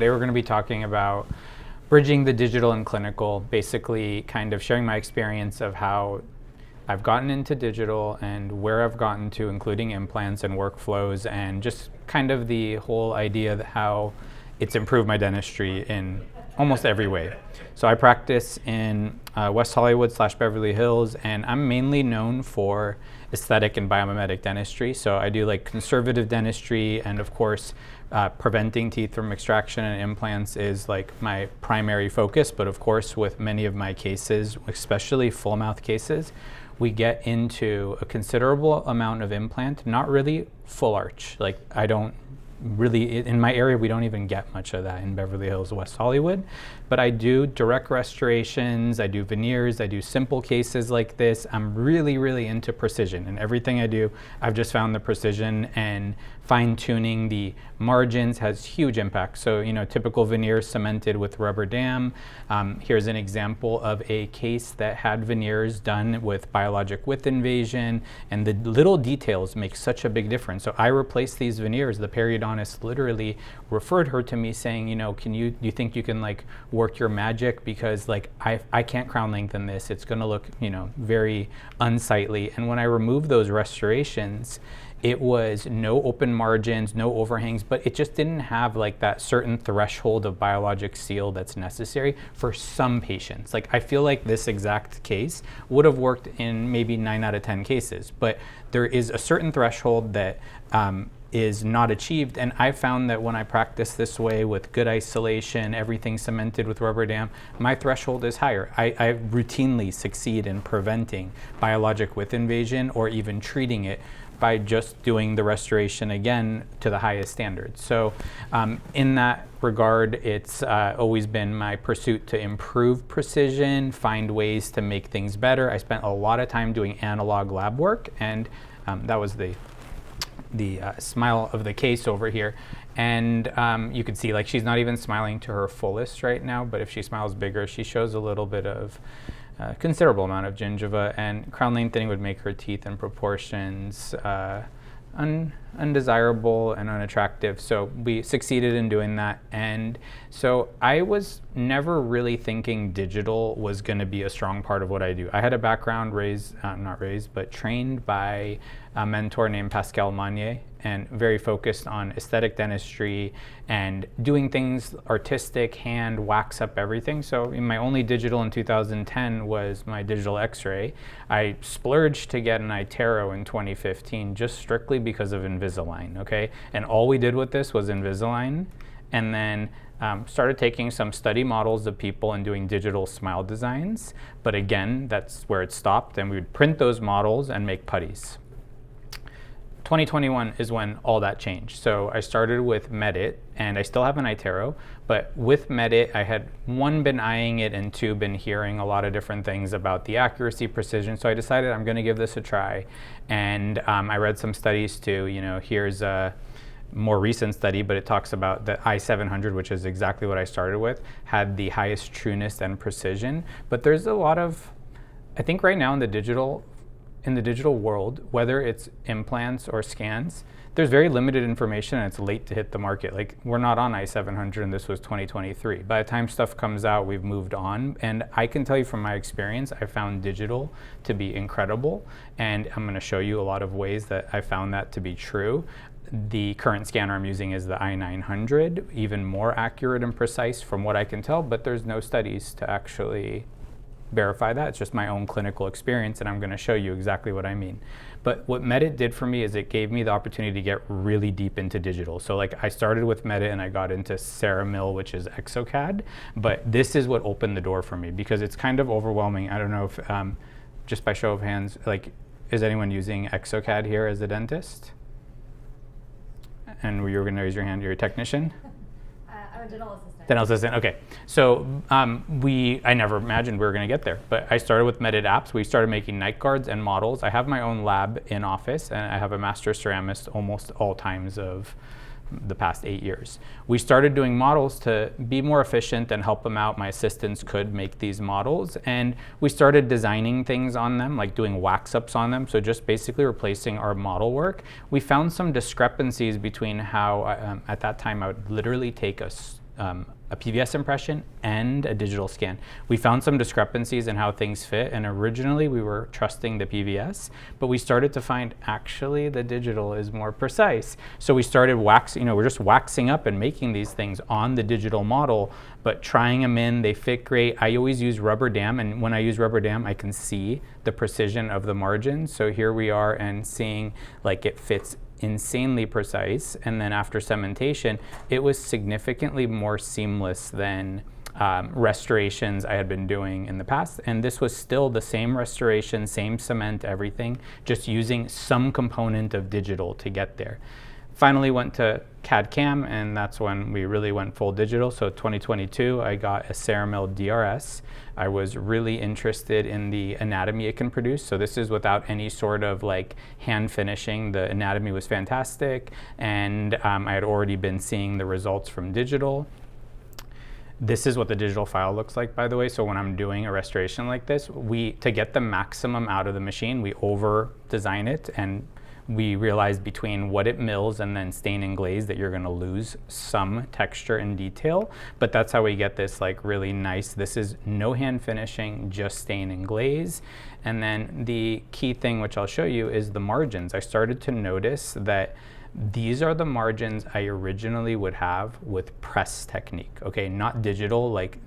Today we're going to be talking about bridging the digital and clinical, basically kind of sharing my experience of how I've gotten into digital and where I've gotten to, including implants and workflows, and just kind of the whole idea of how it's improved my dentistry in almost every way. So I practice in West Hollywood / Beverly Hills, and I'm mainly known for aesthetic and biomimetic dentistry. So I do like conservative dentistry, and of course preventing teeth from extraction and implants is like my primary focus. But of course, with many of my cases, especially full mouth cases, we get into a considerable amount of implant, not really full arch. Like I don't really, in my area, we don't even get much of that in Beverly Hills, West Hollywood. But I do direct restorations, I do veneers, I do simple cases like this. I'm really into precision. And everything I do, I've just found the precision and fine-tuning the margins has huge impact. So, you know, typical veneers cemented with rubber dam. Here's an example of a case that had veneers done with biologic width invasion, and the little details make such a big difference. So I replaced these veneers. The periodontist literally referred her to me saying, you know, do you think you can like work your magic, because like I can't crown lengthen this. It's gonna look, you know, very unsightly. And when I removed those restorations, it was no open margins, no overhangs, but it just didn't have like that certain threshold of biologic seal that's necessary for some patients. Like I feel like this exact case would have worked in maybe 9 out of 10 cases, but there is a certain threshold that is not achieved. And I found that when I practice this way with good isolation, everything cemented with rubber dam, my threshold is higher. I routinely succeed in preventing biologic width invasion or even treating it by just doing the restoration again to the highest standards. So in that regard, it's always been my pursuit to improve precision, find ways to make things better. I spent a lot of time doing analog lab work, and that was the smile of the case over here. And you can see like she's not even smiling to her fullest right now, but if she smiles bigger, she shows a little bit of considerable amount of gingiva, and crown lengthening would make her teeth and proportions undesirable and unattractive. So we succeeded in doing that. And so I was never really thinking digital was going to be a strong part of what I do. I had a background trained by a mentor named Pascal Magnier, and very focused on aesthetic dentistry and doing things artistic, hand, wax up everything. So in my only digital in 2010 was my digital x-ray. I splurged to get an iTero in 2015 just strictly because of Invisalign, okay? And all we did with this was Invisalign, and then started taking some study models of people and doing digital smile designs. But again, that's where it stopped, and we would print those models and make putties. 2021 is when all that changed. So I started with Medit, and I still have an iTero, but with Medit, I had been eyeing it, and 2, been hearing a lot of different things about the accuracy, precision. So I decided I'm gonna give this a try. And I read some studies too. You know, here's a more recent study, but it talks about the i700, which is exactly what I started with, had the highest trueness and precision. But there's a lot of, I think right now in the digital world, whether it's implants or scans, there's very limited information, and it's late to hit the market. Like we're not on i700, and this was 2023. By the time stuff comes out, we've moved on. And I can tell you from my experience, I found digital to be incredible. And I'm gonna show you a lot of ways that I found that to be true. The current scanner I'm using is the i900, even more accurate and precise from what I can tell, but there's no studies to actually verify that. It's just my own clinical experience, and I'm going to show you exactly what I mean. But what Medit did for me is it gave me the opportunity to get really deep into digital. So like I started with Medit, and I got into Ceramil, which is exocad, but this is what opened the door for me, because it's kind of overwhelming. I don't know if just by show of hands, like, is anyone using exocad here as a dentist? And you were going to raise your hand, you're a technician? I'm a dental assistant. Dental assistant, okay. So I never imagined we were going to get there, but I started with Medit apps. We started making night guards and models. I have my own lab in office, and I have a master ceramist almost all times of the past 8 years. We started doing models to be more efficient and help them out. My assistants could make these models, and we started designing things on them, like doing wax ups on them. So just basically replacing our model work. We found some discrepancies between how, at that time, I would literally take a a PVS impression and a digital scan. We found some discrepancies in how things fit, and originally we were trusting the PVS, but we started to find actually the digital is more precise. So we started we're just waxing up and making these things on the digital model, but trying them in, they fit great. I always use rubber dam, and when I use rubber dam, I can see the precision of the margins. So here we are and seeing like it fits insanely precise, and then after cementation it was significantly more seamless than restorations I had been doing in the past, and this was still the same restoration, same cement, everything, just using some component of digital to get there. Finally went to CAD CAM, and that's when we really went full digital. So 2022 I got a Ceramil DRS. I was really interested in the anatomy it can produce. So this is without any sort of like hand finishing. The anatomy was fantastic, and I had already been seeing the results from digital. This is what the digital file looks like, by the way. So when I'm doing a restoration like this, to get the maximum out of the machine, we over design it, and we realized between what it mills and then stain and glaze that you're gonna lose some texture and detail, but that's how we get this like really nice, this is no hand finishing, just stain and glaze. And then the key thing, which I'll show you, is the margins. I started to notice that these are the margins I originally would have with press technique, okay? Not digital, like,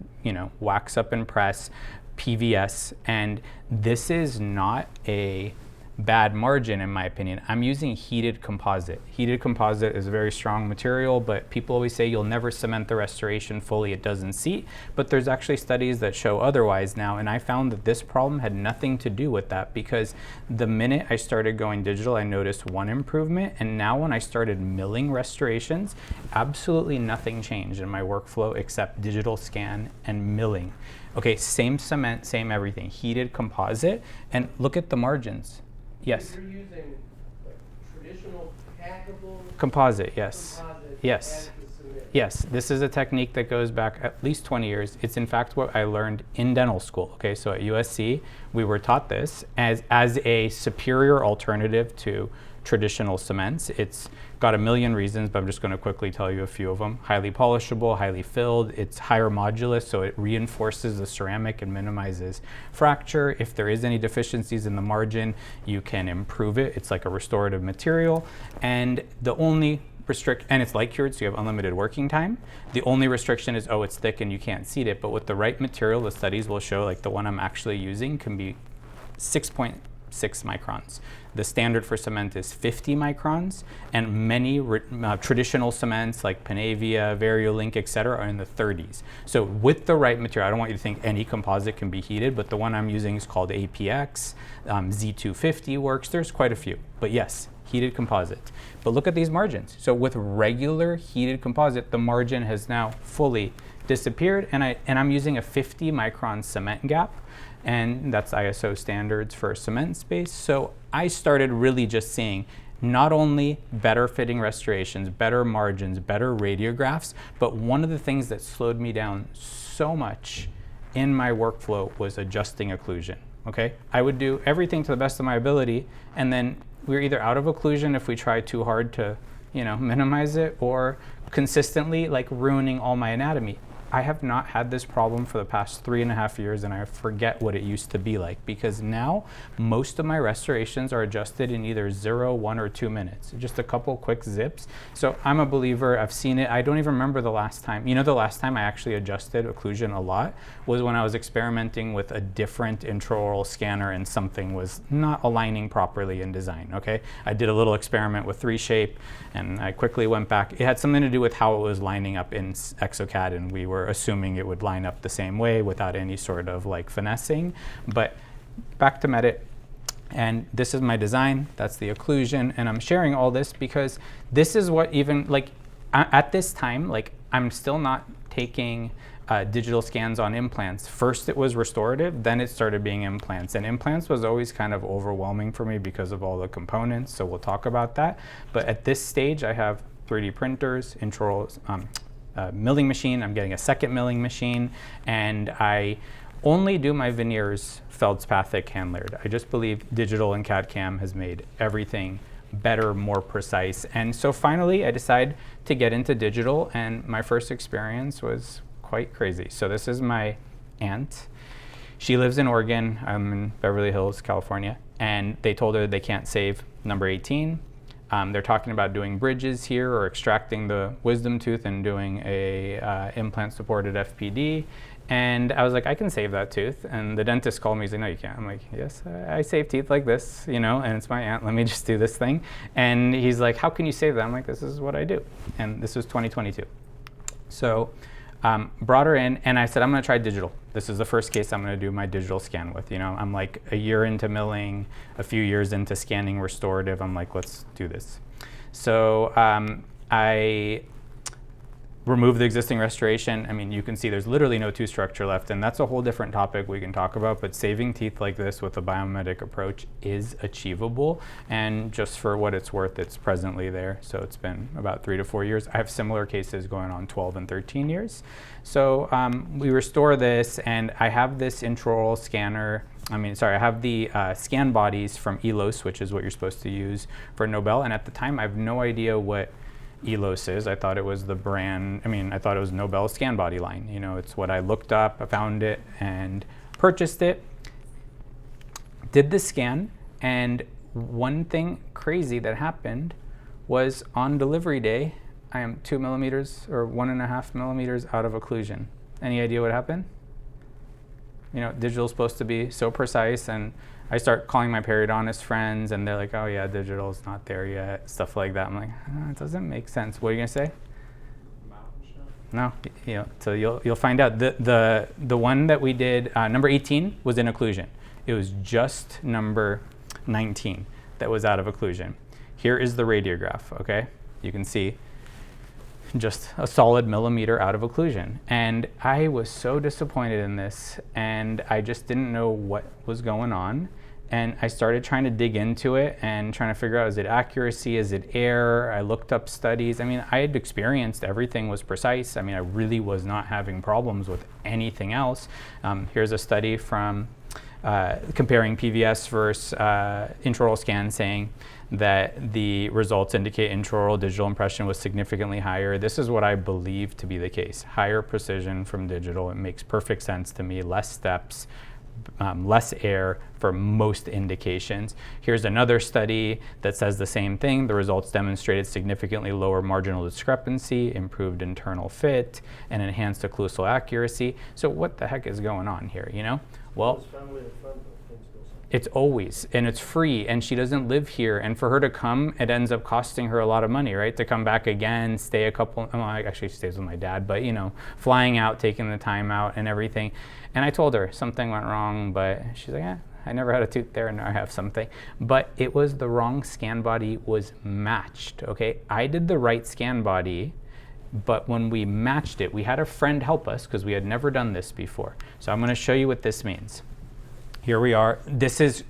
wax up and press, PVS, and this is not a bad margin in my opinion. I'm using heated composite. Heated composite is a very strong material, but people always say you'll never cement the restoration fully, it doesn't seat, but there's actually studies that show otherwise now, and I found that this problem had nothing to do with that, because the minute I started going digital, I noticed one improvement, and now when I started milling restorations, absolutely nothing changed in my workflow except digital scan and milling. Okay, same cement, same everything, heated composite, and look at the margins. Yes. You're using like traditional packable composite, yes. Composite yes. added to cement. Yes, this is a technique that goes back at least 20 years. It's in fact what I learned in dental school. Okay, so at USC, we were taught this as a superior alternative to traditional cements. It's got a million reasons, but I'm just going to quickly tell you a few of them. Highly polishable, highly filled, it's higher modulus, so it reinforces the ceramic and minimizes fracture. If there is any deficiencies in the margin, you can improve it. It's like a restorative material, and the only and it's light cured, so you have unlimited working time. The only restriction is, it's thick and you can't seat it, but with the right material, the studies will show, like the one I'm actually using can be 6.6 microns. The standard for cement is 50 microns, and many traditional cements like Panavia, Variolink, etc. are in the 30s. So with the right material, I don't want you to think any composite can be heated, but the one I'm using is called APX, Z250 works, there's quite a few, but yes, heated composite. But look at these margins. So with regular heated composite, the margin has now fully disappeared, and I'm using a 50 micron cement gap, and that's ISO standards for cement space. So I started really just seeing not only better fitting restorations, better margins, better radiographs, but one of the things that slowed me down so much in my workflow was adjusting occlusion, okay? I would do everything to the best of my ability, and then we're either out of occlusion if we try too hard to, minimize it, or consistently like ruining all my anatomy. I have not had this problem for the past 3.5 years, and I forget what it used to be like, because now most of my restorations are adjusted in either 0, 1, or 2 minutes. Just a couple quick zips. So I'm a believer, I've seen it. I don't even remember the last time. The last time I actually adjusted occlusion a lot was when I was experimenting with a different intraoral scanner and something was not aligning properly in design, okay? I did a little experiment with 3Shape, and I quickly went back. It had something to do with how it was lining up in exocad, and we were assuming it would line up the same way without any sort of like finessing. But back to Medit, and this is my design, that's the occlusion, and I'm sharing all this because this is what even like at this time, like I'm still not taking digital scans on implants. First it was restorative, then it started being implants, and implants was always kind of overwhelming for me because of all the components, so we'll talk about that. But at this stage I have 3D printers, intraoral milling machine, I'm getting a second milling machine, and I only do my veneers feldspathic hand layered. I just believe digital and CAD CAM has made everything better, more precise. And so finally I decided to get into digital, and my first experience was quite crazy. So this is my aunt. She lives in Oregon. I'm in Beverly Hills, California, and they told her they can't save number 18. They're talking about doing bridges here or extracting the wisdom tooth and doing a implant-supported FPD. And I was like, I can save that tooth. And the dentist called me. He's like, no, you can't. I'm like, yes, I save teeth like this, you know, and it's my aunt. Let me just do this thing. And he's like, how can you save that? I'm like, this is what I do. And this was 2022. So brought her in, and I said, I'm going to try digital. This is the first case I'm going to do my digital scan with. You know, I'm like a year into milling, a few years into scanning restorative. I'm like, let's do this. So I remove the existing restoration. I mean, you can see there's literally no tooth structure left, and that's a whole different topic we can talk about, but saving teeth like this with a biomimetic approach is achievable, and just for what it's worth, it's presently there. So it's been about 3 to 4 years. I have similar cases going on 12 and 13 years. So we restore this, and I have this intraoral scanner. I have the scan bodies from Elos, which is what you're supposed to use for Nobel, and at the time I have no idea what Elos is. I thought it was the brand, I thought it was Nobel's scan body line. You know, it's what I looked up, I found it and purchased it. Did the scan, and one thing crazy that happened was on delivery day, I am 2 millimeters or 1.5 millimeters out of occlusion. Any idea what happened? You know, digital's supposed to be so precise, and I start calling my periodontist friends, and they're like, oh yeah, digital's not there yet, stuff like that. I'm like, oh, it doesn't make sense. What are you gonna say? No, you know, so you'll find out. The one that we did, number 18 was in occlusion. It was just number 19 that was out of occlusion. Here is the radiograph, okay? You can see just a solid millimeter out of occlusion. And I was so disappointed in this, and I just didn't know what was going on. And I started trying to dig into it and trying to figure out, is it accuracy, is it error? I looked up studies. I mean, I had experienced everything was precise. I mean, I really was not having problems with anything else. Here's a study from comparing PVS versus intraoral scan, saying that the results indicate intraoral digital impression was significantly higher. This is what I believe to be the case. Higher precision from digital. It makes perfect sense to me. Less steps, less error for most indications. Here's another study that says the same thing. The results demonstrated significantly lower marginal discrepancy, improved internal fit, and enhanced occlusal accuracy. So what the heck is going on here, you know? Well, it's always, and it's free, and she doesn't live here, and for her to come, it ends up costing her a lot of money, right? To come back again, stay a couple, well, actually she stays with my dad, but you know, flying out, taking the time out and everything. And I told her something went wrong, but she's like, yeah, I never had a tooth there, and now I have something. But it was the wrong scan body was matched, okay? I did the right scan body, but when we matched it, we had a friend help us because we had never done this before. So I'm gonna show you what this means. Here we are. This is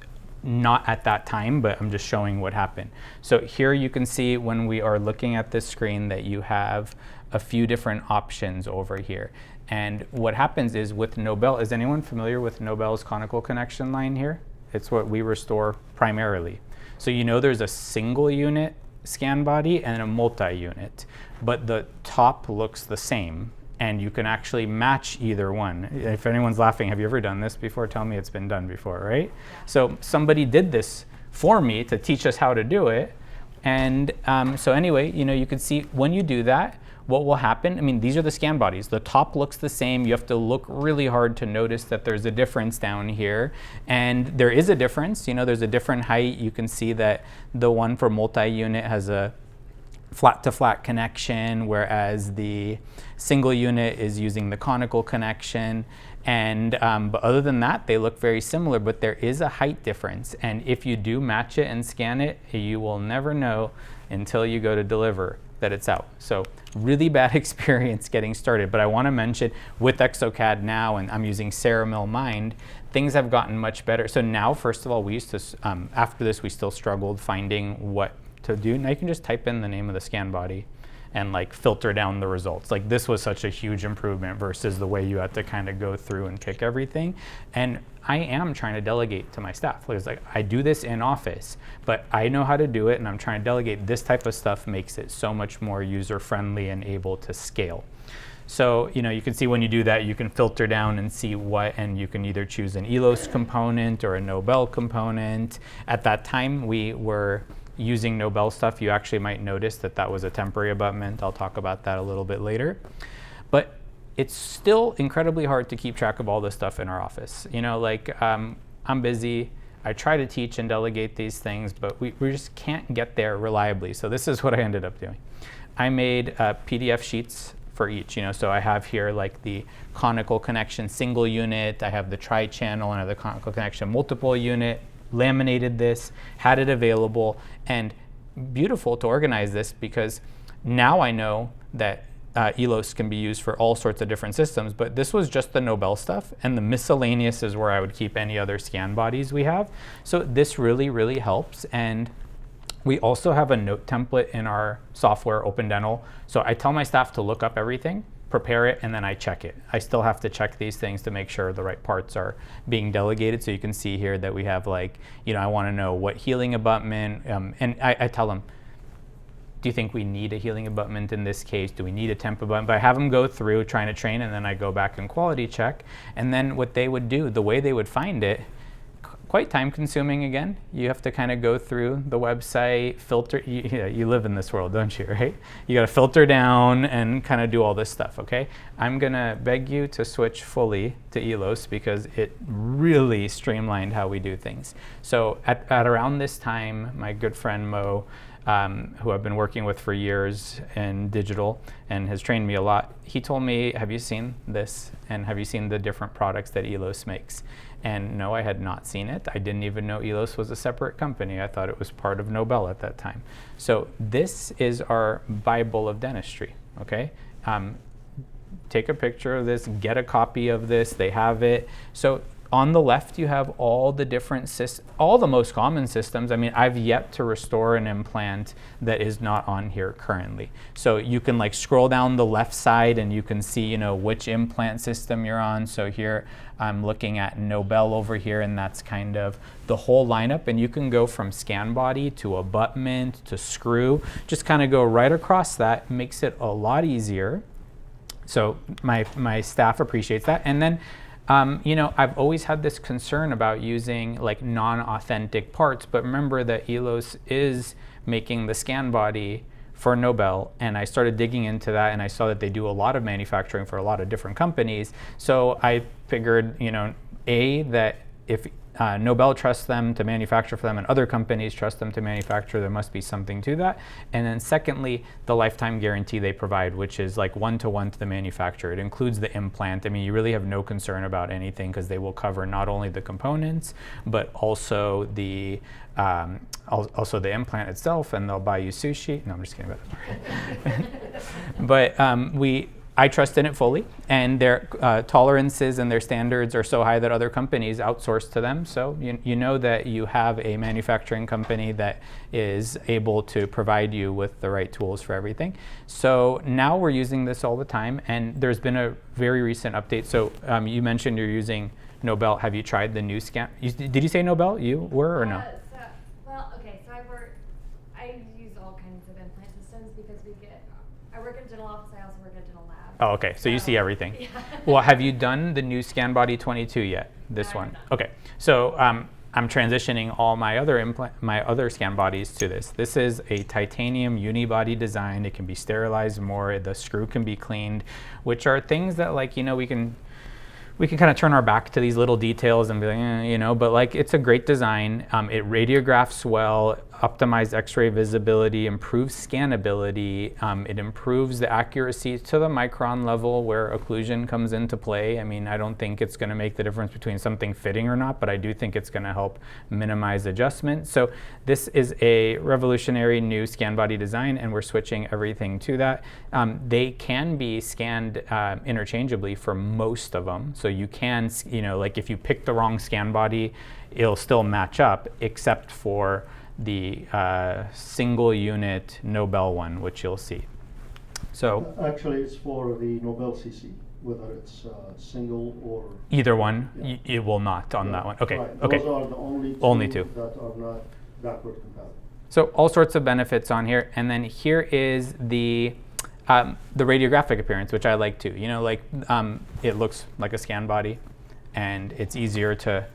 not at that time, but I'm just showing what happened. So here you can see when we are looking at this screen that you have a few different options over here. And what happens is with Nobel, is anyone familiar with Nobel's conical connection line here? It's what we restore primarily. So you know there's a single unit scan body and a multi-unit, but the top looks the same. And you can actually match either one. If anyone's laughing, have you ever done this before? Tell me it's been done before, right? Yeah. So somebody did this for me to teach us how to do it. And so anyway, you know, you can see when you do that, what will happen, I mean, these are the scan bodies. The top looks the same. You have to look really hard to notice that there's a difference down here. And there is a difference, you know, there's a different height. You can see that the one for multi-unit has a flat-to-flat connection, whereas the single unit is using the conical connection. And but other than that, they look very similar, but there is a height difference. And if you do match it and scan it, you will never know until you go to deliver that it's out. So really bad experience getting started. But I want to mention with exocad now, and I'm using Ceramil Mind, things have gotten much better. So now, first of all, we used to, after this, we still struggled finding what to do. Now you can just type in the name of the scan body and like filter down the results. Like this was such a huge improvement versus the way you had to kind of go through and pick everything. And I am trying to delegate to my staff. It's like I do this in office, but I know how to do it, and I'm trying to delegate. This type of stuff makes it so much more user-friendly and able to scale. So, you can see when you do that, you can filter down and see what, and you can either choose an Elos component or a Nobel component. At that time, we were using Nobel stuff. You actually might notice that was a temporary abutment. I'll talk about that a little bit later. But it's still incredibly hard to keep track of all this stuff in our office. I'm busy. I try to teach and delegate these things, but we just can't get there reliably. So this is what I ended up doing. I made PDF sheets for each, so I have here like the conical connection single unit, I have the tri-channel, and I have the conical connection multiple unit, laminated this, had it available, and beautiful to organize this because now I know that Elos can be used for all sorts of different systems, but this was just the Nobel stuff, and the miscellaneous is where I would keep any other scan bodies we have. So this really, really helps. And we also have a note template in our software, OpenDental. So I tell my staff to look up everything, prepare it, and then I check it. I still have to check these things to make sure the right parts are being delegated. So you can see here that we have I want to know what healing abutment, and I tell them, do you think we need a healing abutment in this case? Do we need a temp abutment? But I have them go through trying to train, and then I go back and quality check. And then what they would do, the way they would find it, quite time consuming again. You have to kind of go through the website, filter, you live in this world, don't you, right? You got to filter down and kind of do all this stuff, okay? I'm going to beg you to switch fully to Elos because it really streamlined how we do things. So at around this time, my good friend Mo, who I've been working with for years in digital and has trained me a lot, he told me, have you seen this? And have you seen the different products that Elos makes? And no, I had not seen it. I didn't even know Elos was a separate company. I thought it was part of Nobel at that time. So this is our Bible of dentistry, okay? Take a picture of this, get a copy of this, they have it. So on the left, you have all the different all the most common systems. I mean, I've yet to restore an implant that is not on here currently. So you can scroll down the left side and you can see, which implant system you're on. So here I'm looking at Nobel over here, and that's kind of the whole lineup. And you can go from scan body to abutment to screw, just kind of go right across that. Makes it a lot easier. So my staff appreciates that. And then I've always had this concern about using non-authentic parts, but remember that Elos is making the scan body for Nobel, and I started digging into that, and I saw that they do a lot of manufacturing for a lot of different companies. So I figured, that if Nobel trusts them to manufacture for them and other companies trust them to manufacture, there must be something to that. And then secondly, the lifetime guarantee they provide, which is one-to-one to the manufacturer. It includes the implant. I mean, you really have no concern about anything because they will cover not only the components, but also the implant itself, and they'll buy you sushi. No, I'm just kidding about that. But I trust in it fully, and their tolerances and their standards are so high that other companies outsource to them. So you know that you have a manufacturing company that is able to provide you with the right tools for everything. So now we're using this all the time, and there's been a very recent update. So you mentioned you're using Nobel. Have you tried the new scan? Did you say Nobel? You were or no? I use all kinds of implant systems because I work in a dental office, I also work in a dental lab. Oh, okay. So you see everything. Yeah. Well, have you done the new Scan Body 22 yet? This one. Okay. So I'm transitioning all my other scan bodies to this. This is a titanium unibody design. It can be sterilized more. The screw can be cleaned, which are things that we can kind of turn our back to these little details and be like, but it's a great design. It radiographs well, optimized X-ray visibility, improves scannability. It improves the accuracy to the micron level where occlusion comes into play. I mean, I don't think it's going to make the difference between something fitting or not, but I do think it's going to help minimize adjustment. So this is a revolutionary new scan body design, and we're switching everything to that. They can be scanned interchangeably for most of them. So you can, if you pick the wrong scan body, it'll still match up, except for the single unit Nobel one, which you'll see. So Actually, it's for the Nobel CC, whether it's single or... either one, Yeah. it will not on Yeah, that one. Okay, right. okay. Those are the Only two. that are not backward compatible. So all sorts of benefits on here, and then here is the radiographic appearance, which I like too. You know, like it looks like a scan body, and it's easier to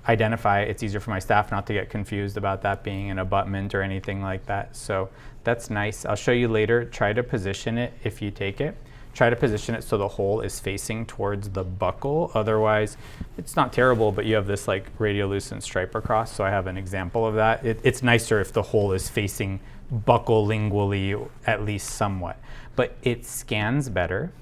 identify. It's easier for my staff not to get confused about that being an abutment or anything like that. So that's nice. I'll show you later. Try to position it if you take it. Try to position it so the hole is facing towards the buckle. Otherwise, it's not terrible, but you have this like radiolucent stripe across. So I have an example of that. It's nicer if the hole is facing buccal lingually, at least somewhat. But it scans better.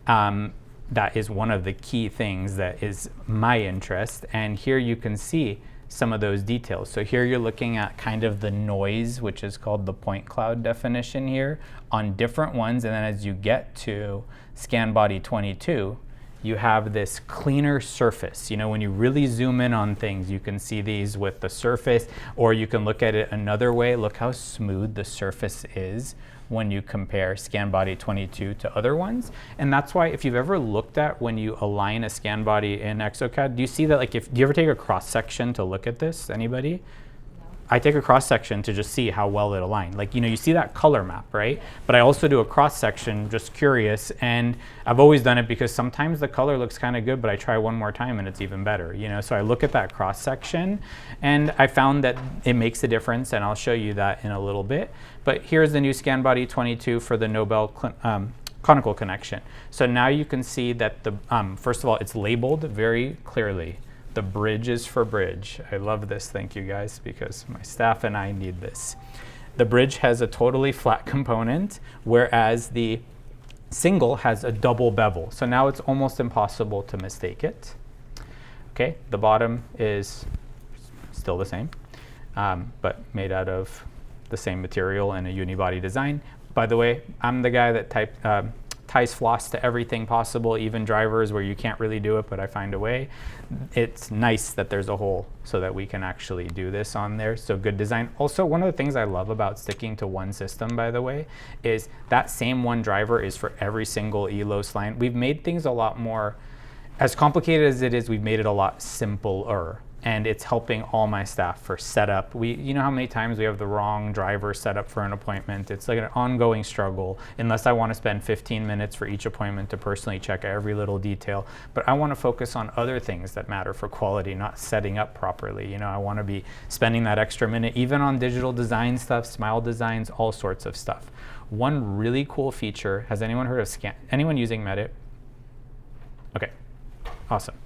That is one of the key things that is my interest. And here you can see some of those details. So here you're looking at kind of the noise, which is called the point cloud definition here, on different ones. And then as you get to scan body 22, you have this cleaner surface. You know, when you really zoom in on things, you can see these with the surface, or you can look at it another way. Look how smooth the surface is when you compare scan body 22 to other ones. And that's why if you've ever looked at when you align a scan body in ExoCAD, do you see that, like, do you ever take a cross section to look at this? Anybody? No. I take a cross section to just see how well it aligned. Like, you know, you see that color map, right? But I also do a cross section, just curious, and I've always done it because sometimes the color looks kind of good, but I try one more time and it's even better, you know? So I look at that cross section, and I found that it makes a difference, and I'll show you that in a little bit. But here's the new scan body 22 for the Nobel conical connection. So now you can see that the first of all, it's labeled very clearly. The bridge is for bridge. I love this, thank you guys, because my staff and I need this. The bridge has a totally flat component, whereas the single has a double bevel. So now it's almost impossible to mistake it. Okay, the bottom is still the same, but made out of the same material and a unibody design. By the way, I'm the guy that ties floss to everything possible, even drivers where you can't really do it, but I find a way. It's nice that there's a hole so that we can actually do this on there. So good design. Also, one of the things I love about sticking to one system, by the way, is that same one driver is for every single Elos line. We've made things a lot more, as complicated as it is, we've made it a lot simpler. And it's helping all my staff for setup. You know how many times we have the wrong driver set up for an appointment? It's like an ongoing struggle, unless I want to spend 15 minutes for each appointment to personally check every little detail. But I want to focus on other things that matter for quality, not setting up properly. You know, I want to be spending that extra minute, even on digital design stuff, smile designs, all sorts of stuff. One really cool feature, has anyone heard of anyone using Medit? Okay, awesome,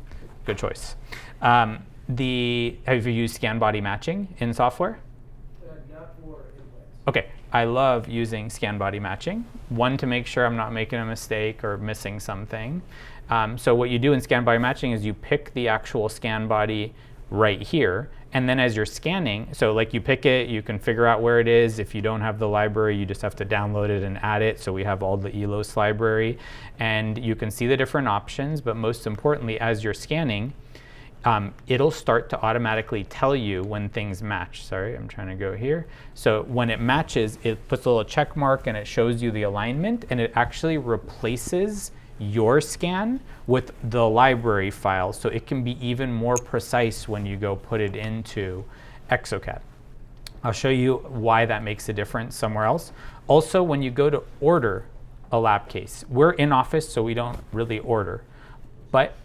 good choice. Have you used scan body matching in software? Not for implants. Okay, I love using scan body matching. One, to make sure I'm not making a mistake or missing something. So what you do in scan body matching is you pick the actual scan body right here, and then as you're scanning, so like you pick it, you can figure out where it is. If you don't have the library, you just have to download it and add it. So we have all the Elos library, and you can see the different options, but most importantly, as you're scanning, it'll start to automatically tell you when things match. Sorry, I'm trying to go here. So when it matches, it puts a little check mark and it shows you the alignment, and it actually replaces your scan with the library file, so it can be even more precise when you go put it into ExoCAD. I'll show you why that makes a difference somewhere else. Also, when you go to order a lab case, we're in Office, so we don't really order, but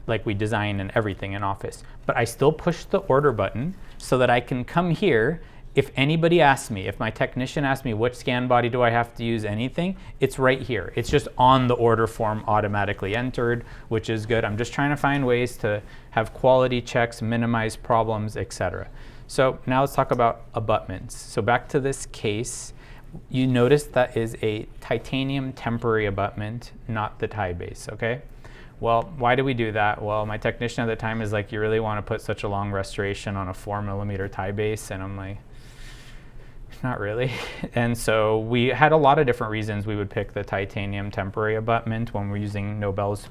like we design and everything in Office. But I still push the order button so that I can come here. If anybody asks me, if my technician asks me which scan body do I have to use anything, it's right here. It's just on the order form automatically entered, which is good. I'm just trying to find ways to have quality checks, minimize problems, etc. So now let's talk about abutments. So back to this case, you notice that is a titanium temporary abutment, not the tie base, okay? Well, why do we do that? Well, my technician at the time is like, you really want to put such a long restoration on a 4mm tie base? And I'm like, not really. And so we had a lot of different reasons we would pick the titanium temporary abutment when we're using Nobels.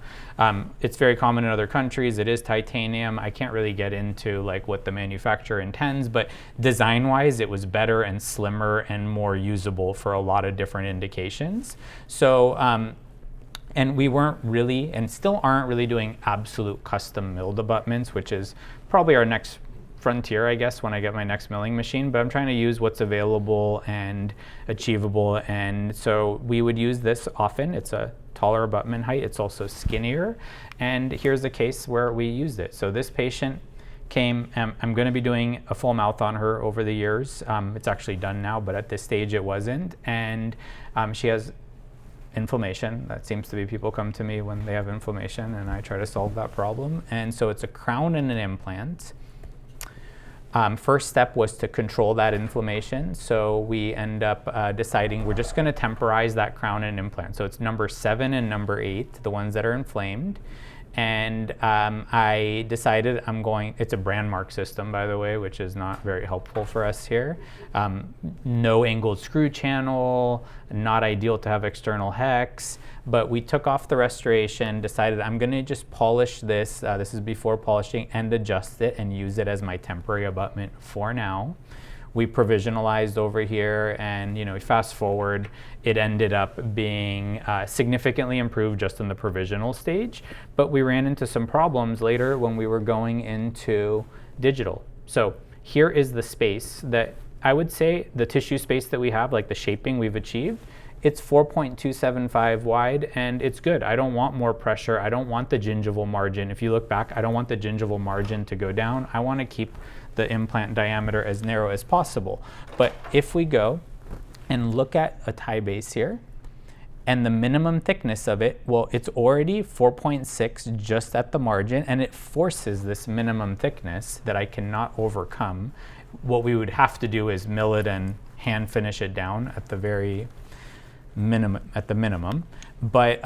It's very common in other countries. It is titanium. I can't really get into like what the manufacturer intends, but design-wise, it was better and slimmer and more usable for a lot of different indications. So, and we weren't really, and still aren't really doing absolute custom milled abutments, which is probably our next frontier, I guess, when I get my next milling machine, but I'm trying to use what's available and achievable. And so we would use this often. It's a taller abutment height. It's also skinnier. And here's a case where we used it. So this patient came, I'm going to be doing a full mouth on her over the years. It's actually done now, but at this stage it wasn't. And she has inflammation. That seems to be, people come to me when they have inflammation and I try to solve that problem. And so it's a crown and an implant. First step was to control that inflammation. So we end up deciding we're just going to temporize that crown and implant. So it's number 7 and number 8, the ones that are inflamed. And I decided it's a brand mark system, by the way, which is not very helpful for us here. No angled screw channel, not ideal to have external hex, but we took off the restoration, decided I'm gonna just polish this, this is before polishing, and adjust it and use it as my temporary abutment for now. We provisionalized over here, and fast forward, it ended up being significantly improved just in the provisional stage, but we ran into some problems later when we were going into digital. So here is the space that I would say, the tissue space that we have, like the shaping we've achieved. It's 4.275 wide, and it's good. I don't want more pressure. I don't want the gingival margin. If you look back, I don't want the gingival margin to go down. I want to keep the implant diameter as narrow as possible. But if we go and look at a tie base here, and the minimum thickness of it, well, it's already 4.6 just at the margin, and it forces this minimum thickness that I cannot overcome. What we would have to do is mill it and hand finish it down at the very minimum, but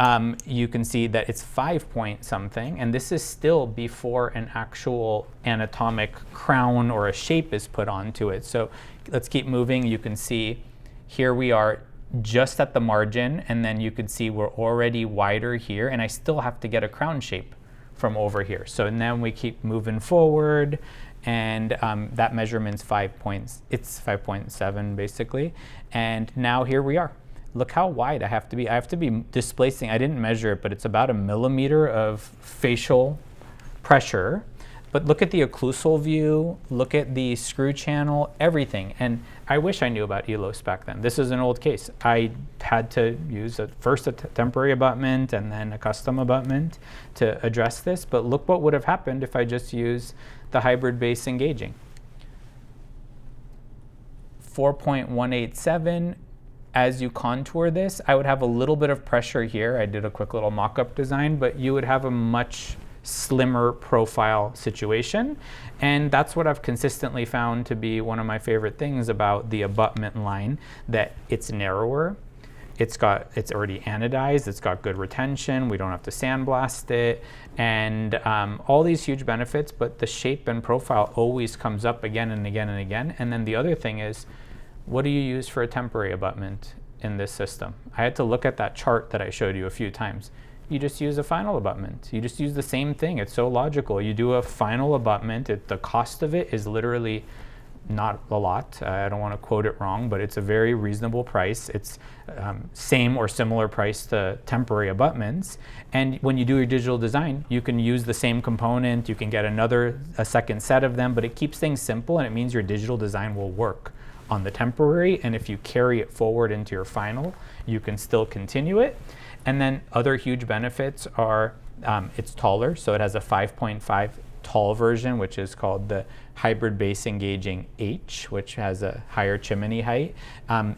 you can see that it's 5 point something, and this is still before an actual anatomic crown or a shape is put onto it. So let's keep moving. You can see here we are just at the margin, and then you can see we're already wider here, and I still have to get a crown shape from over here. So then we keep moving forward, and that measurement's 5 points. It's 5.7 basically, and now here we are. Look how wide I have to be. I have to be displacing, I didn't measure it, but it's about 1 millimeter of facial pressure. But look at the occlusal view, look at the screw channel, everything. And I wish I knew about Elos back then. This is an old case. I had to use first a temporary abutment and then a custom abutment to address this. But look what would have happened if I just used the hybrid base engaging. 4.187. As you contour this, I would have a little bit of pressure here. I did a quick little mock-up design, but you would have a much slimmer profile situation. And that's what I've consistently found to be one of my favorite things about the abutment line, that it's narrower. It's already anodized, it's got good retention, we don't have to sandblast it, and all these huge benefits, but the shape and profile always comes up again and again and again. And then the other thing is, what do you use for a temporary abutment in this system? I had to look at that chart that I showed you a few times. You just use a final abutment. You just use the same thing. It's so logical. You do a final abutment. The cost of it is literally not a lot. I don't want to quote it wrong, but it's a very reasonable price. It's same or similar price to temporary abutments. And when you do your digital design, you can use the same component. You can get a second set of them, but it keeps things simple, and it means your digital design will work on the temporary, and if you carry it forward into your final, you can still continue it. And then other huge benefits are it's taller, so it has a 5.5 tall version, which is called the hybrid base engaging H, which has a higher chimney height.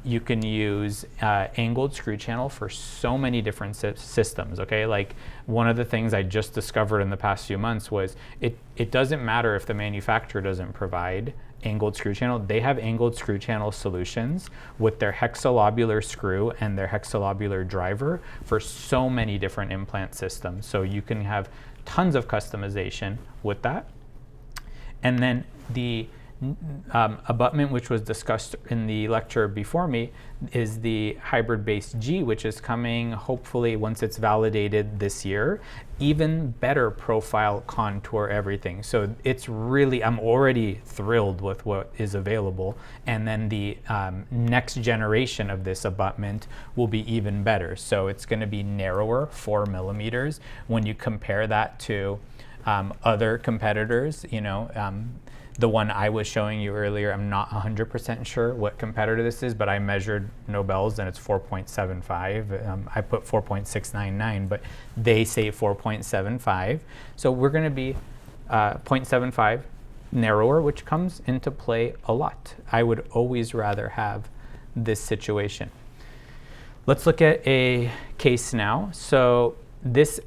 You can use angled screw channel for so many different systems, okay? Like one of the things I just discovered in the past few months was it doesn't matter if the manufacturer doesn't provide angled screw channel. They have angled screw channel solutions with their hexalobular screw and their hexalobular driver for so many different implant systems. So you can have tons of customization with that. And then the abutment, which was discussed in the lecture before me, is the Hybrid Base G, which is coming hopefully once it's validated this year. Even better profile, contour, everything. So it's really, I'm already thrilled with what is available. And then the next generation of this abutment will be even better. So it's going to be narrower, 4 millimeters. When you compare that to other competitors, the one I was showing you earlier, I'm not 100% sure what competitor this is, but I measured Nobel's and it's 4.75. I put 4.699, but they say 4.75. So we're going to be 0.75 narrower, which comes into play a lot. I would always rather have this situation. Let's look at a case now. So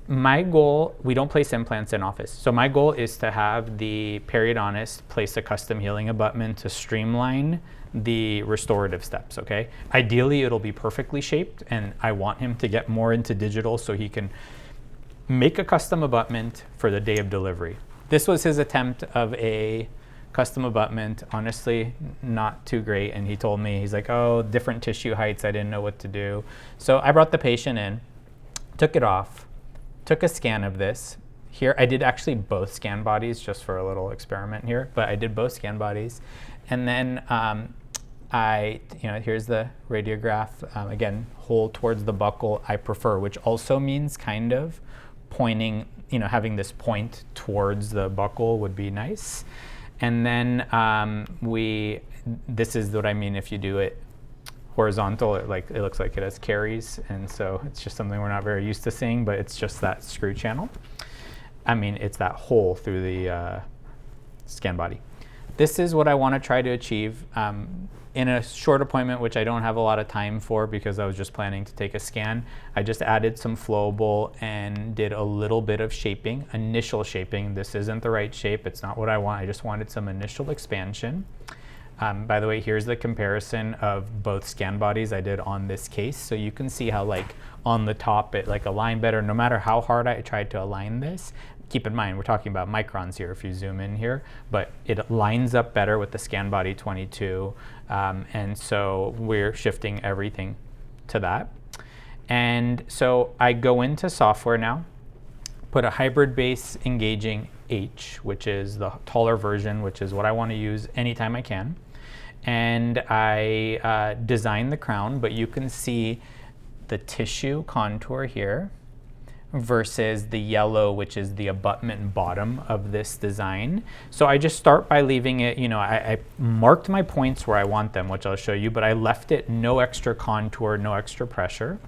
my goal, we don't place implants in office. So my goal is to have the periodontist place a custom healing abutment to streamline the restorative steps, okay? Ideally, it'll be perfectly shaped, and I want him to get more into digital so he can make a custom abutment for the day of delivery. This was his attempt of a custom abutment. Honestly, not too great. And he told me, he's like, oh, different tissue heights, I didn't know what to do. So I brought the patient in, took it off, took a scan of this. Here, I did actually both scan bodies just for a little experiment here, but I did both scan bodies. And then here's the radiograph. Again, hole towards the buccal, I prefer, which also means kind of pointing, having this point towards the buccal would be nice. And then this is what I mean if you do it horizontal, it looks like it has caries, and so it's just something we're not very used to seeing, but it's just that screw channel. I mean, it's that hole through the scan body. This is what I want to try to achieve in a short appointment, which I don't have a lot of time for because I was just planning to take a scan. I just added some flowable and did a little bit of shaping, initial shaping. This isn't the right shape. It's not what I want. I just wanted some initial expansion. By the way, here's the comparison of both scan bodies I did on this case. So you can see how on the top it aligned better no matter how hard I tried to align this. Keep in mind, we're talking about microns here if you zoom in here, but it lines up better with the scan body 22. And so we're shifting everything to that. And so I go into software now, put a hybrid base engaging H, which is the taller version, which is what I want to use anytime I can. And I design the crown, but you can see the tissue contour here versus the yellow, which is the abutment bottom of this design. So I just start by leaving it, I marked my points where I want them, which I'll show you, but I left it no extra contour, no extra pressure.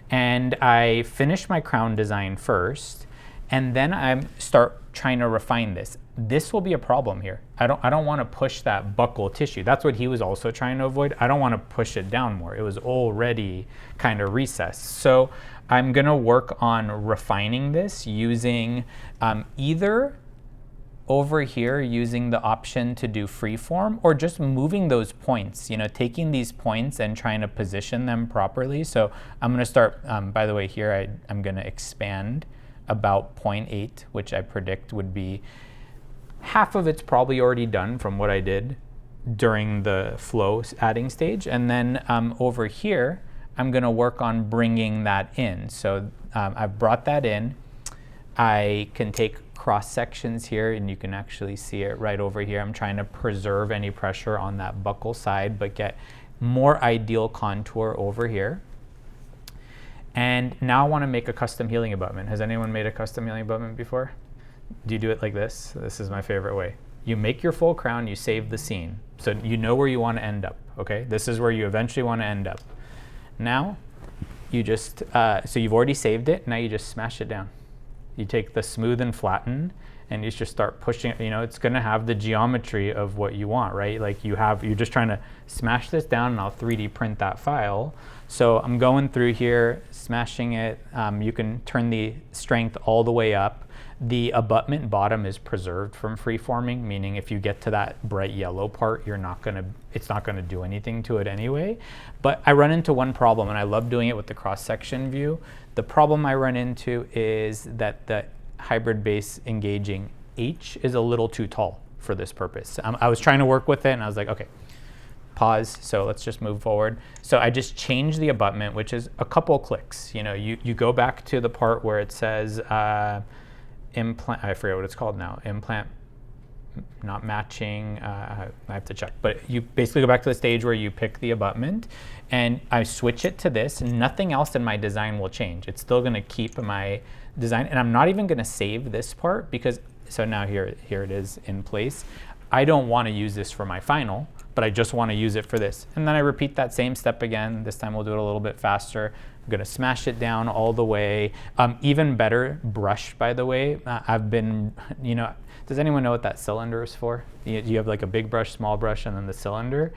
And I finish my crown design first, and then I start trying to refine this. This will be a problem here. I don't want to push that buccal tissue. That's what he was also trying to avoid. I don't want to push it down more. It was already kind of recessed. So I'm going to work on refining this using either over here using the option to do freeform or just moving those points, taking these points and trying to position them properly. So I'm going to start, by the way, here I'm going to expand about 0.8, which I predict would be half of it's probably already done from what I did during the flow adding stage. And then over here, I'm going to work on bringing that in. So I've brought that in. I can take cross sections here, and you can actually see it right over here. I'm trying to preserve any pressure on that buccal side, but get more ideal contour over here. And now I want to make a custom healing abutment. Has anyone made a custom healing abutment before? Do you do it like this? This is my favorite way. You make your full crown, you save the scene. So you know where you want to end up, okay? This is where you eventually want to end up. Now, you just, so you've already saved it, now you just smash it down. You take the smooth and flatten, and you just start pushing, it's going to have the geometry of what you want, right? You're just trying to smash this down, and I'll 3D print that file. So I'm going through here, smashing it. You can turn the strength all the way up. The abutment bottom is preserved from freeforming, meaning if you get to that bright yellow part, it's not gonna do anything to it anyway. But I run into one problem, and I love doing it with the cross-section view. The problem I run into is that the hybrid base engaging H is a little too tall for this purpose. I was trying to work with it, and I was like, okay, pause. So let's just move forward. So I just changed the abutment, which is a couple clicks. You know, you go back to the part where it says implant. I forget what it's called now. Implant not matching. I have to check. But you basically go back to the stage where you pick the abutment, and I switch it to this. Nothing else in my design will change. It's still going to keep my design, and I'm not even going to save this part because. So now here it is in place. I don't want to use this for my final, but I just want to use it for this. And then I repeat that same step again. This time we'll do it a little bit faster. I'm going to smash it down all the way. Even better, brush, by the way. I've been, you know, does anyone know what that cylinder is for? You have like a big brush, small brush, and then the cylinder.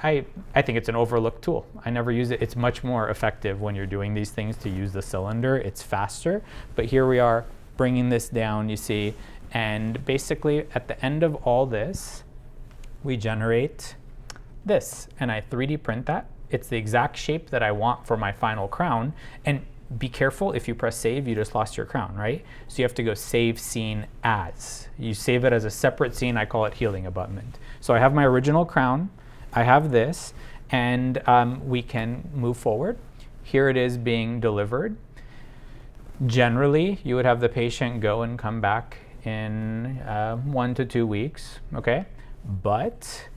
I think it's an overlooked tool. I never use it. It's much more effective when you're doing these things to use the cylinder. It's faster. But here we are bringing this down, you see. And basically, at the end of all this, we generate this, and I 3D print that. It's the exact shape that I want for my final crown. And be careful, if you press save, you just lost your crown, right? So you have to go save scene as. You save it as a separate scene. I call it healing abutment. So I have my original crown. I have this, and we can move forward. Here it is being delivered. Generally, you would have the patient go and come back in 1 to 2 weeks, okay? But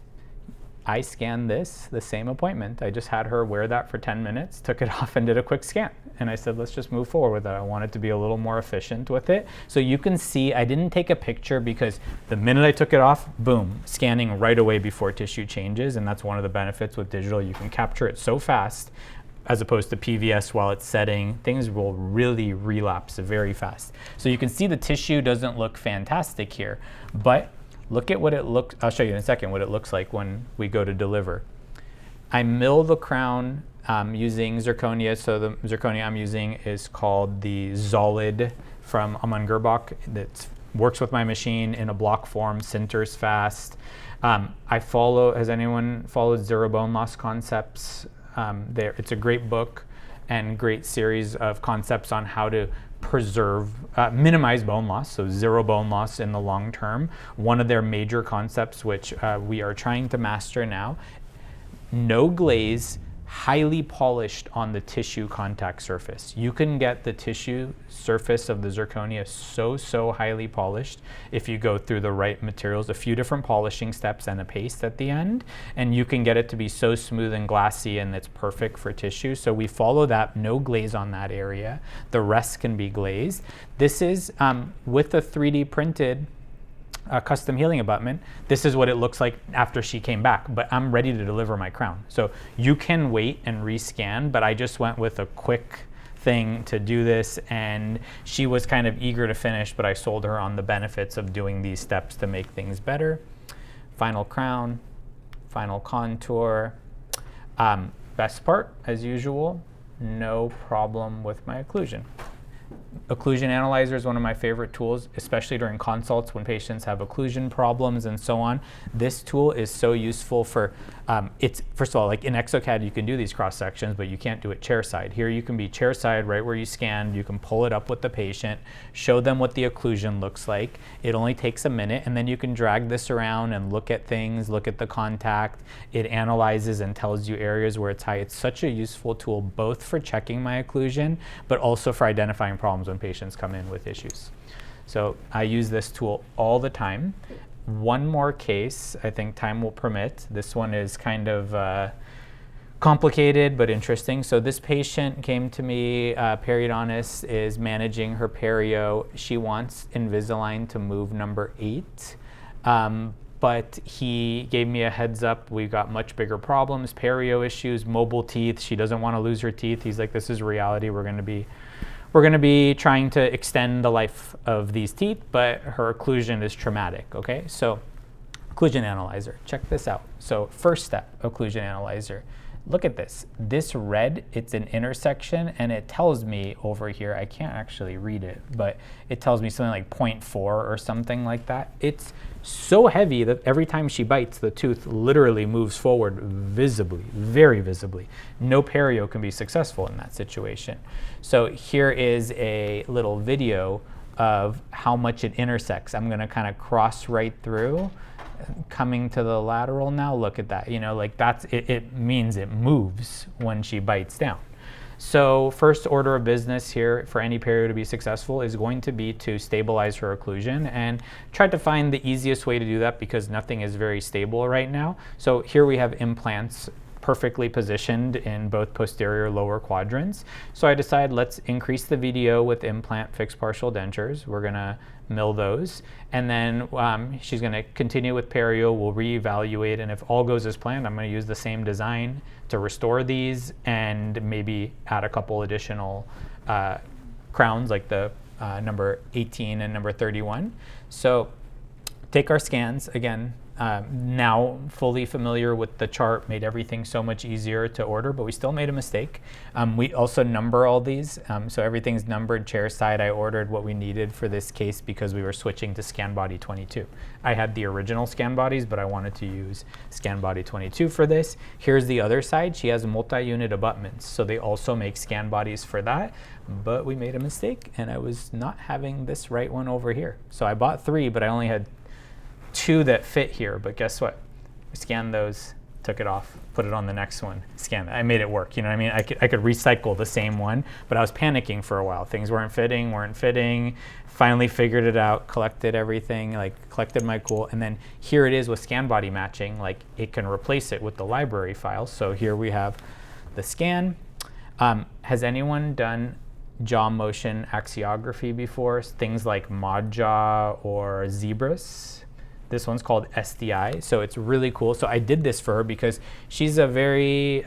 I scanned this, the same appointment. I just had her wear that for 10 minutes, took it off and did a quick scan. And I said, let's just move forward with it. I want it to be a little more efficient with it. So you can see I didn't take a picture because the minute I took it off, boom, scanning right away before tissue changes. And that's one of the benefits with digital. You can capture it so fast as opposed to PVS while it's setting. Things will really relapse very fast. So you can see the tissue doesn't look fantastic here, but look at what it looks, I'll show you in a second what it looks like when we go to deliver. I mill the crown using zirconia. So the zirconia I'm using is called the Zolid from Amann Gerbach. That works with my machine in a block form, sinters fast. Has anyone followed Zero Bone Loss Concepts? It's a great book and great series of concepts on how to minimize bone loss, so zero bone loss in the long term. One of their major concepts, which we are trying to master now, no glaze, highly polished on the tissue contact surface. You can get the tissue surface of the zirconia so highly polished if you go through the right materials, a few different polishing steps and a paste at the end, and you can get it to be so smooth and glassy, and it's perfect for tissue. So we follow that, no glaze on that area. The rest can be glazed. This is with a 3D printed custom healing abutment. This is what it looks like after she came back, but I'm ready to deliver my crown. So you can wait and rescan, but I just went with a quick thing to do this, and she was kind of eager to finish, but I sold her on the benefits of doing these steps to make things better. Final crown, final contour. Best part, as usual, no problem with my occlusion. Occlusion analyzer is one of my favorite tools, especially during consults when patients have occlusion problems and so on. This tool is so useful for, first of all, like in exocad, you can do these cross sections, but you can't do it chairside. Here you can be chairside right where you scanned. You can pull it up with the patient, show them what the occlusion looks like. It only takes a minute, and then you can drag this around and look at things, look at the contact. It analyzes and tells you areas where it's high. It's such a useful tool, both for checking my occlusion, but also for identifying problems when patients come in with issues. So I use this tool all the time. One more case, I think time will permit. This one is kind of complicated but interesting. So this patient came to me, periodontist is managing her perio. She wants Invisalign to move number 8. But he gave me a heads up. We've got much bigger problems, perio issues, mobile teeth. She doesn't want to lose her teeth. He's like, this is reality. We're going to be trying to extend the life of these teeth, but her occlusion is traumatic, okay? So occlusion analyzer, check this out. So first step, occlusion analyzer. Look at this. This red, it's an intersection, and it tells me over here, I can't actually read it, but it tells me something like 0.4 or something like that. It's so heavy that every time she bites, the tooth literally moves forward visibly, very visibly. No perio can be successful in that situation. So here is a little video of how much it intersects. I'm going to kind of cross right through, coming to the lateral now. Look at that. You know, like that's it means it moves when she bites down. So first order of business here for any perio to be successful is going to be to stabilize her occlusion, and try to find the easiest way to do that because nothing is very stable right now. So here we have implants perfectly positioned in both posterior lower quadrants. So I decided let's increase the VDO with implant fixed partial dentures. We're gonna mill those, and then she's gonna continue with perio. We'll reevaluate, and if all goes as planned, I'm gonna use the same design to restore these and maybe add a couple additional crowns like the number 18 and number 31. So take our scans again. Now fully familiar with the chart, made everything so much easier to order, but we still made a mistake. We also number all these, so everything's numbered chair side. I ordered what we needed for this case because we were switching to scan body 22. I had the original scan bodies, but I wanted to use scan body 22 for this. Here's the other side. She has multi-unit abutments, so they also make scan bodies for that, but we made a mistake and I was not having this right one over here. So I bought 3, but I only had 2 that fit here, but guess what? We scanned those, took it off, put it on the next one, scanned it. I made it work, you know what I mean? I could recycle the same one, but I was panicking for a while. Things weren't fitting. Finally figured it out, collected everything, like collected my cool, and then here it is with scan body matching, like it can replace it with the library file. So here we have the scan. Has anyone done jaw motion axiography before? Things like mod jaw or zebras. This one's called SDI, so it's really cool. So I did this for her because she's a very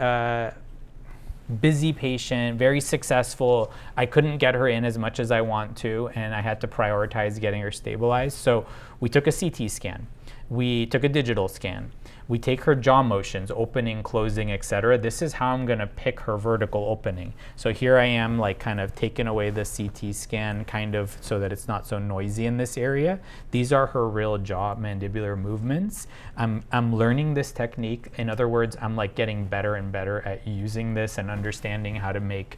busy patient, very successful. I couldn't get her in as much as I want to, and I had to prioritize getting her stabilized. So we took a CT scan. We took a digital scan. We take her jaw motions, opening, closing, etc. This is how I'm gonna pick her vertical opening. So here I am, like kind of taking away the CT scan, kind of so that it's not so noisy in this area. These are her real jaw mandibular movements. I'm learning this technique. In other words, I'm like getting better and better at using this and understanding how to make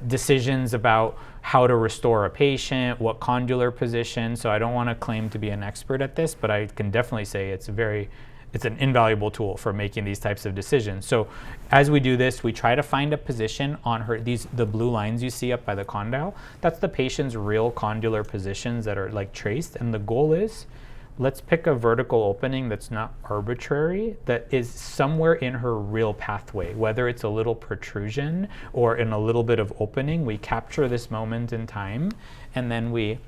decisions about how to restore a patient, what condylar position. So I don't wanna claim to be an expert at this, but I can definitely say it's an invaluable tool for making these types of decisions. So as we do this, we try to find a position on her, the blue lines you see up by the condyle, that's the patient's real condylar positions that are like traced. And the goal is, let's pick a vertical opening that's not arbitrary, that is somewhere in her real pathway, whether it's a little protrusion or in a little bit of opening. We capture this moment in time, and then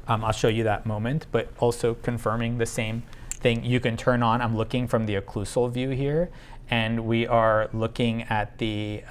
I'll show you that moment, but also confirming the same thing. You can turn on, I'm looking from the occlusal view here, and we are looking at the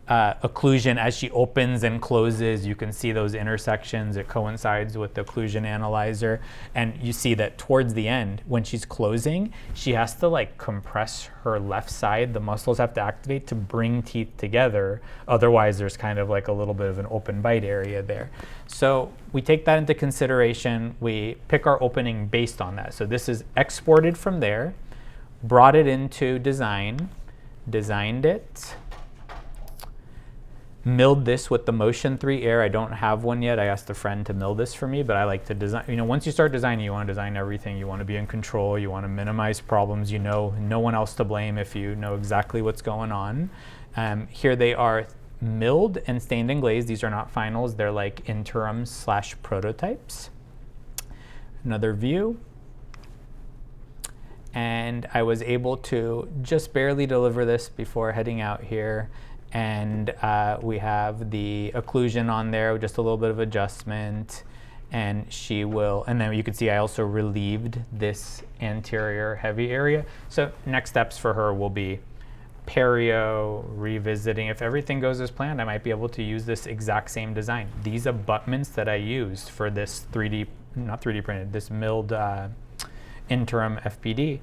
occlusion as she opens and closes. You can see those intersections. It coincides with the occlusion analyzer, and you see that towards the end, when she's closing, she has to like compress her left side. The muscles have to activate to bring teeth together. Otherwise, there's kind of like a little bit of an open bite area there. So we take that into consideration. We pick our opening based on that. So this is exported from there, brought it into design, designed it, milled this with the Motion 3 Air. I don't have one yet. I asked a friend to mill this for me, but I like to design. You know, once you start designing, you want to design everything. You want to be in control. You want to minimize problems. You know, no one else to blame if you know exactly what's going on. Here they are milled and stained and glazed. These are not finals. They're like interims/prototypes. Another view. And I was able to just barely deliver this before heading out here. And we have the occlusion on there with just a little bit of adjustment, and and then you can see I also relieved this anterior heavy area. So next steps for her will be perio, revisiting. If everything goes as planned, I might be able to use this exact same design. These abutments that I used for this not 3D printed, this milled interim FPD,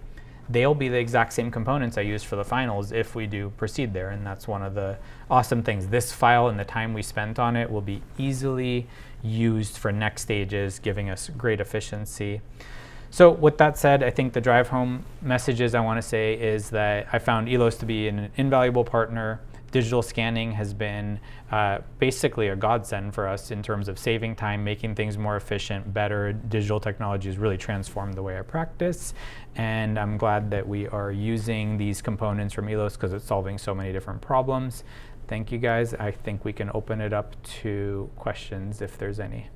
they'll be the exact same components I use for the finals if we do proceed there. And that's one of the awesome things. This file and the time we spent on it will be easily used for next stages, giving us great efficiency. So with that said, I think the drive home messages I want to say is that I found Elos to be an invaluable partner. digital scanning has been basically a godsend for us in terms of saving time, making things more efficient, better. Digital technology has really transformed the way I practice, and I'm glad that we are using these components from Elos because it's solving so many different problems. Thank you guys. I think we can open it up to questions if there's any.